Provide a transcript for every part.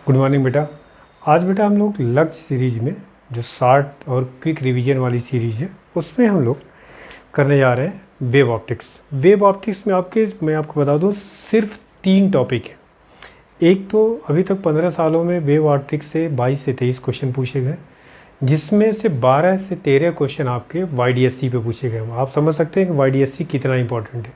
Good morning बेटा। आज बेटा हम लोग लक्ष्य सीरीज में जो शार्ट और क्विक रिवीजन वाली सीरीज है उसमें हम लोग करने जा रहे हैं वेव ऑप्टिक्स। वेव ऑप्टिक्स में मैं आपको बता दूं सिर्फ 3 टॉपिक है। एक तो अभी तक 15 सालों में वेव ऑप्टिक्स से 22 से 23 क्वेश्चन पूछे गए, जिसमें से 12 से 13 क्वेश्चन आपके YDSC पे पूछे गए। आप समझ सकते हैं कि YDSC कितना इंपॉर्टेंट है।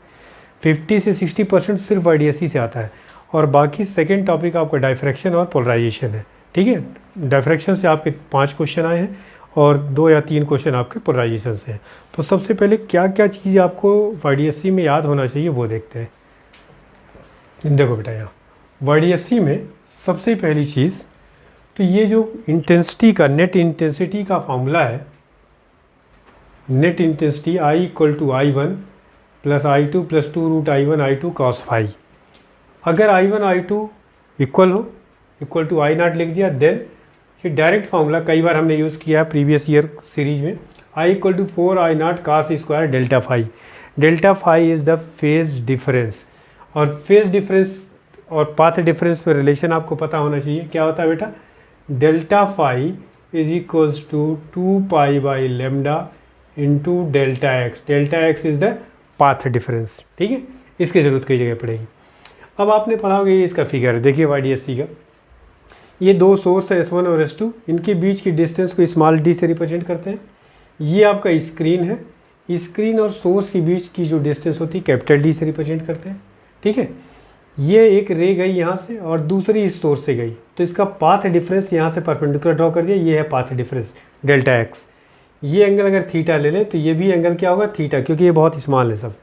50 से 60% सिर्फ YDSC से आता है और बाकी सेकेंड टॉपिक आपका डायफ्रैक्शन और पोलराइजेशन है। ठीक है, डायफ्रैक्शन से आपके 5 क्वेश्चन आए हैं और 2 या 3 क्वेश्चन आपके पोलराइजेशन से हैं। तो सबसे पहले क्या क्या चीज़ आपको YDSC में याद होना चाहिए वो देखते हैं। देखो बेटा, यहाँ YDSC में सबसे पहली चीज़ तो ये जो इंटेंसिटी का नेट इंटेंसिटी का फॉर्मूला है, net intensity I=I1 + I2 + 2√I1 I2 cos phi। अगर I1 I2 equal to I0 लिख दिया, देन ये डायरेक्ट फार्मूला कई बार हमने यूज़ किया है प्रीवियस ईयर सीरीज में। I=4I0 cos² delta phi. Delta phi is the phase difference, और फेज डिफरेंस और पाथ डिफरेंस में रिलेशन आपको पता होना चाहिए। क्या होता है बेटा? Delta phi = 2π/λ into delta x. Delta x is the path difference. ठीक है, इसकी ज़रूरत कई जगह पड़ेगी। अब आपने पढ़ा होगा, ये इसका फिगर है, देखिए YDSC का। ये 2 सोर्स है S1 और S2, इनके बीच की डिस्टेंस को स्मॉल d से रिप्रेजेंट करते हैं। ये आपका स्क्रीन है, स्क्रीन और सोर्स के बीच की जो डिस्टेंस होती है कैपिटल D से रिप्रेजेंट करते हैं। ठीक है, ये एक रे गई यहाँ से और दूसरी इस सोर्स से गई, तो इसका पाथ डिफरेंस यहाँ से परपेंडिकुलर ड्रॉ कर दिया, ये है पाथ डिफरेंस डेल्टा एक्स। ये एंगल अगर थीटा ले लें तो ये भी एंगल क्या होगा? थीटा, क्योंकि ये बहुत स्मॉल है सब।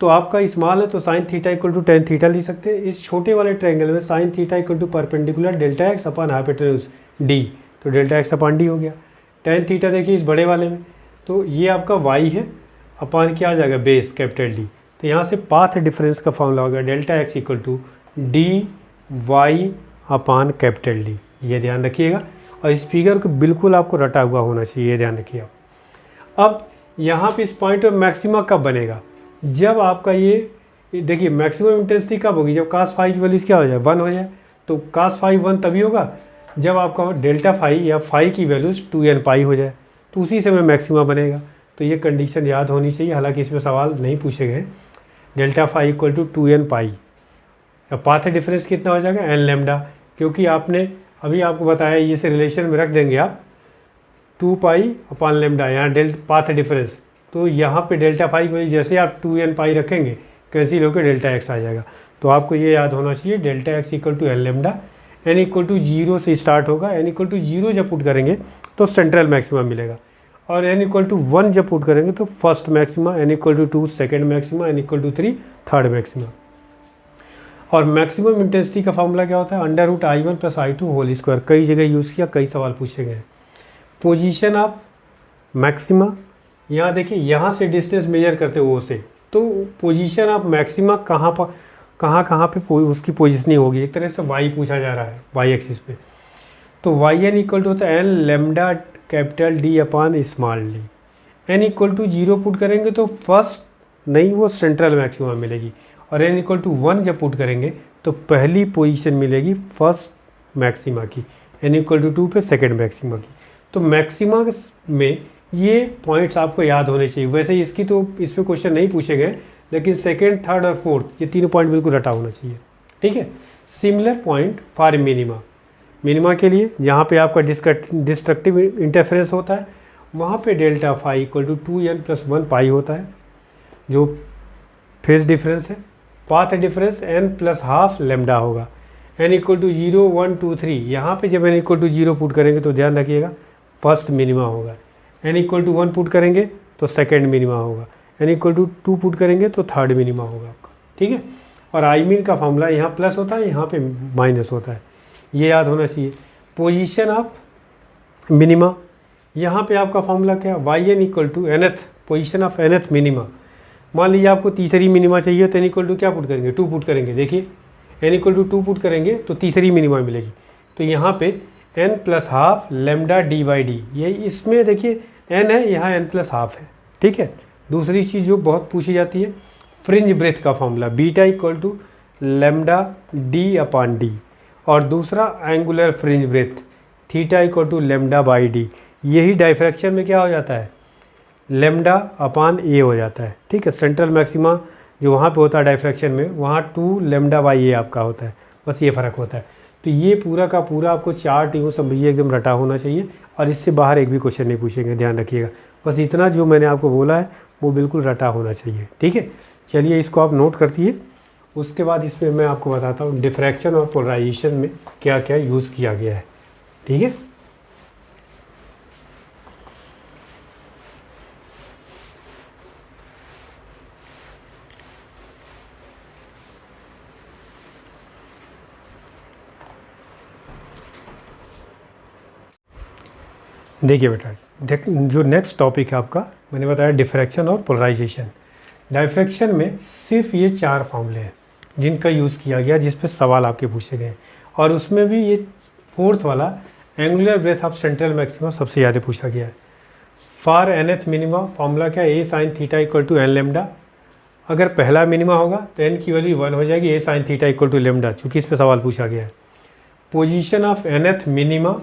तो आपका स्मॉल है तो sin θ = tan θ लिख सकते हैं। इस छोटे वाले ट्रायंगल में sin θ = perpendicular delta x upon hypotenuse d, तो डेल्टा एक्स अपॉन d हो गया। tan θ देखिए इस बड़े वाले में, तो ये आपका y है अपॉन क्या आ जाएगा? Base capital D। तो यहाँ से पाथ डिफरेंस का फॉर्मूला होगा delta x = dy upon capital D। ये ध्यान रखिएगा, और इस फिगर को बिल्कुल आपको रटा हुआ होना चाहिए, ये ध्यान रखिए। अब यहाँ पे इस पॉइंट पर मैक्सिमा कब बनेगा? जब आपका ये देखिए मैक्सिमम इंटेंसिटी कब होगी? जब cos फाई की वैल्यू क्या हो जाए? 1 हो जाए। तो cos फाई 1 तभी होगा जब आपका डेल्टा फाई या फाई की वैल्यूज 2n हो जाए, तो उसी समय मैक्सिमा बनेगा। तो ये कंडीशन याद होनी चाहिए, हालांकि इसमें सवाल नहीं पूछे गए। डेल्टा फाई = 2n पाई, पाथ डिफरेंस कितना हो जाएगा? n λ, क्योंकि आपने अभी आपको बताया ये से रिलेशन में रख देंगे आप 2π/λ, यहाँ पाथ डिफरेंस। तो यहाँ पे डेल्टा फाई को जैसे आप 2n रखेंगे कैंसिल होकर डेल्टा एक्स आ जाएगा। तो आपको ये याद होना चाहिए डेल्टा एक्स = n λ। n = 0 से स्टार्ट होगा, n = 0 जब पुट करेंगे तो सेंट्रल मैक्सिमा मिलेगा, और n = 1 जब पुट करेंगे तो first maxima, n = 2 second maxima, n = 3 third maxima. और मैक्सिमम इंटेंसिटी का फॉर्मूला क्या होता है? √I1 + I2 whole square. कई जगह यूज़ किया, कई सवाल पूछे गए। पोजीशन ऑफ मैक्सिमा, यहाँ देखिए यहाँ से डिस्टेंस मेजर करते हैं O से, तो पोजीशन ऑफ मैक्सिमा कहाँ पे उसकी पोजीशनिंग होगी? एक तरह से y पूछा जा रहा है, y एक्सिस पे। तो yn = होता है n λ capital D upon small d। n = 0 put करेंगे तो फर्स्ट नहीं, वो सेंट्रल मैक्सिमा मिलेगी, और n = 1 जब पुट करेंगे तो पहली पोजीशन मिलेगी फर्स्ट मैक्सिमा की, n = 2 पे सेकेंड मैक्सिमा की। तो मैक्सिमा में ये पॉइंट्स आपको याद होने चाहिए। वैसे इसकी तो इसमें क्वेश्चन नहीं पूछे गए, लेकिन सेकेंड, थर्ड और फोर्थ ये तीनों पॉइंट बिल्कुल रटा होना चाहिए। ठीक है, similar point for minima. Minima के लिए जहाँ पे आपका डिस्ट्रक्टिव इंटरफेरेंस होता है, वहाँ पे डेल्टा फाई = 2n + 1 पाई होता है, जो फेज डिफरेंस है। पाथ डिफरेंस n + ½ λ होगा। n = 0 1 2 3, यहाँ पे जब n = 0 पुट करेंगे तो ध्यान रखिएगा फर्स्ट मिनिमा होगा। n = 1 पुट करेंगे तो सेकेंड मिनिमा होगा। n = 2 पुट करेंगे तो थर्ड मिनिमा होगा आपका। ठीक है, और I min का फॉर्मूला यहाँ प्लस होता है, यहाँ पे माइनस होता है, ये याद होना चाहिए। पोजीशन ऑफ मिनिमा, यहाँ पे आपका फॉर्मूला क्या है? yn = nth position of nth minima. मान लीजिए आपको तीसरी मिनिमा चाहिए तो n = क्या पुट करेंगे? 2 पुट करेंगे। देखिए n = 2 पुट करेंगे तो तीसरी मिनिमा मिलेगी। तो यहाँ पे n + ½ λ d/d, ये इसमें देखिए n है, यहाँ n + ½ है। ठीक है, दूसरी चीज़ जो बहुत पूछी जाती है फ्रिंज ब्रेथ का फॉर्मूला, β = λ d/d, और दूसरा angular fringe breadth theta equal to lambda by d. यही डायफ्रैक्शन में क्या हो जाता है, लेमडा अपान ए हो जाता है। ठीक है, सेंट्रल मैक्सिमा जो वहाँ पे होता है डायफ्रैक्शन में, वहाँ 2 लेमडा बाई ए आपका होता है, बस ये फ़र्क होता है। तो ये पूरा का पूरा आपको चार्ट यूँ समझिए एकदम रटा होना चाहिए, और इससे बाहर एक भी क्वेश्चन नहीं पूछेंगे, ध्यान रखिएगा। बस इतना जो मैंने आपको बोला है वो बिल्कुल रटा होना चाहिए। ठीक है, चलिए इसको आप नोट करतिए। उसके बाद इसमें मैं आपको बताता हूँ डिफ्रैक्शन और पोलराइजेशन में क्या क्या यूज़ किया गया है। ठीक है, देखिए बेटा, जो नेक्स्ट टॉपिक है आपका, मैंने बताया डिफ्रैक्शन और पोलराइजेशन। डायफ्रैक्शन में सिर्फ ये 4 फॉर्मूले हैं जिनका यूज़ किया गया, जिस पे सवाल आपके पूछे गए, और उसमें भी ये 4th वाला angular breadth of central maxima सबसे ज़्यादा पूछा गया है। फॉर nth मिनिमा फॉर्मूला क्या है, a sine theta equal to n lambda. अगर पहला मिनिमा होगा तो एन की वैल्यू 1 हो जाएगी, a sine theta equal to lambda, चूँकि इस पर सवाल पूछा गया है। Position of nth minima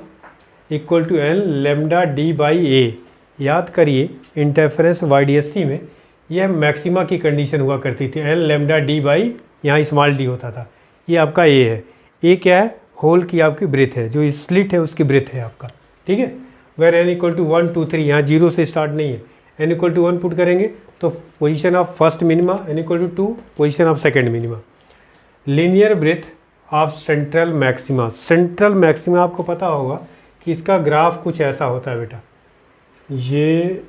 equal to n lambda d by a. याद करिए इंटरफेरेंस YDSC में यह मैक्सिमा की कंडीशन हुआ करती थी, एन लेमडा डी बाई, यहाँ स्मॉल डी होता था। ये आपका ए है, ए क्या है, होल की आपकी ब्रेथ है, जो स्लिट है उसकी ब्रेथ है आपका। ठीक है, वेर एन इक्वल टू 1 2 3, यहाँ 0 से स्टार्ट नहीं है, एन इक्वल टू 1 पुट करेंगे तो position of first minima, n equal to 2 position of second minima. Linear breadth of central maxima. Central maxima आपको पता होगा कि इसका ग्राफ कुछ ऐसा होता है बेटा, ये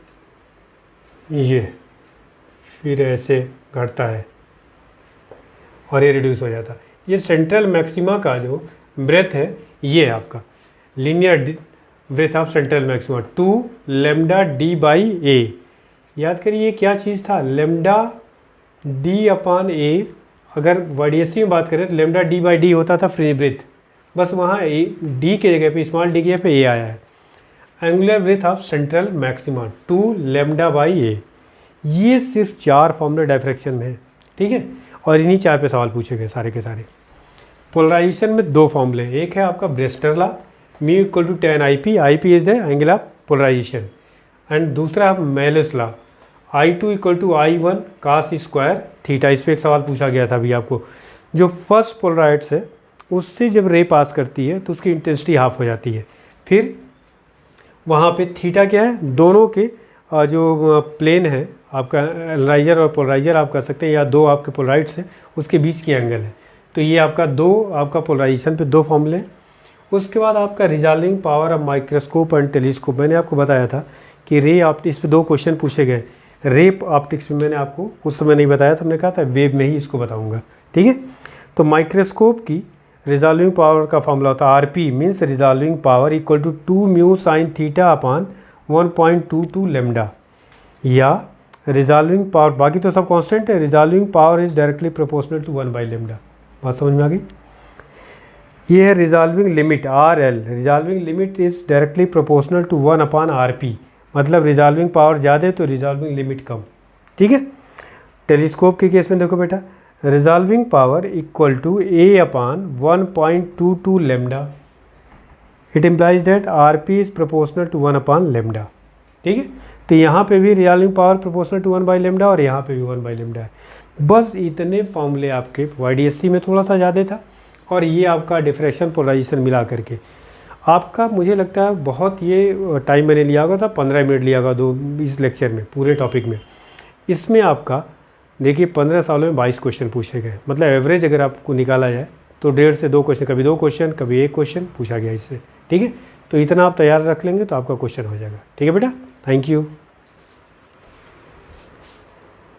फिर ऐसे घटता है और ये रिड्यूस हो जाता है। ये सेंट्रल मैक्सिमा का जो ब्रेथ है ये है आपका linear breadth of central maxima 2 lambda d by a. याद करिए क्या चीज़ था, लेमडा डी अपान ए। अगर YDSC में बात करें तो लेमडा डी बाई डी होता था फ्री ब्रेथ, बस वहाँ ए डी के जगह पे, स्मॉल डी के जगह पे ए आया है। Angular breadth of central maxima 2 lambda by a. ये सिर्फ 4 फॉर्मूले डायफ्रैक्शन में है। ठीक है, और इन्हीं 4 पे सवाल पूछे गए सारे के सारे। पोलराइजेशन में 2 फॉर्मूले, एक है आपका Brewster law, mu equal to tan IP, IP is the angle of polarisation, and दूसरा है Malus law, I2 equal to I1 cos square theta. इस पर एक सवाल पूछा गया था अभी आपको, जो फर्स्ट पोलराइड्स है उससे जब रे पास करती है तो उसकी इंटेंसिटी हाफ हो जाती है। फिर वहाँ पे थीटा क्या है, दोनों के जो प्लेन है आपका एनालाइजर और पोलराइजर आप कर सकते हैं, या 2 आपके पोलराइड्स हैं उसके बीच की एंगल है। तो ये आपका 2 आपका पोलराइजेशन पे 2 फॉर्मूले। उसके बाद आपका resolving power of microscope and telescope. मैंने आपको बताया था कि रे ऑप्टिक्स पे 2 क्वेश्चन पूछे गए। रे ऑप्टिक्स में मैंने आपको उस समय नहीं बताया था, हमने कहा था वेब में ही इसको बताऊँगा। ठीक है, तो माइक्रोस्कोप की रिजॉल्विंग पावर का फॉर्मूला होता है RP means resolving power equal to 2 mu sine theta upon 1.22 lambda, या रिजॉल्विंग पावर, बाकी तो सब कांस्टेंट है, resolving power is directly proportional to 1 by lambda. बात समझ में आ गई। ये है resolving limit RL, resolving limit is directly proportional to 1 upon RP, मतलब रिजॉल्विंग पावर ज़्यादा तो रिजॉल्विंग लिमिट कम। ठीक है, टेलीस्कोप के केस में देखो बेटा, resolving power equal to A upon 1.22 lambda, it implies that RP is proportional to 1 upon lambda. ठीक है, तो यहाँ पे भी resolving power proportional to 1 by lambda और यहाँ पे भी 1 बाई लेमडा है। बस इतने फॉर्मूले आपके YDSC में थोड़ा सा ज़्यादा था, और ये आपका डिफ्रैक्शन पोलराइजेशन मिला करके आपका, मुझे लगता है बहुत ये टाइम मैंने लिया होगा था, 15 मिनट लिया होगा इस लेक्चर में पूरे टॉपिक में। इसमें आपका देखिए 15 सालों में 22 क्वेश्चन पूछे गए, मतलब एवरेज अगर आपको निकाला जाए तो 1.5 से 2 क्वेश्चन, कभी 2 क्वेश्चन, कभी 1 क्वेश्चन पूछा गया इससे। ठीक है, तो इतना आप तैयार रख लेंगे तो आपका क्वेश्चन हो जाएगा। ठीक है बेटा, थैंक यू।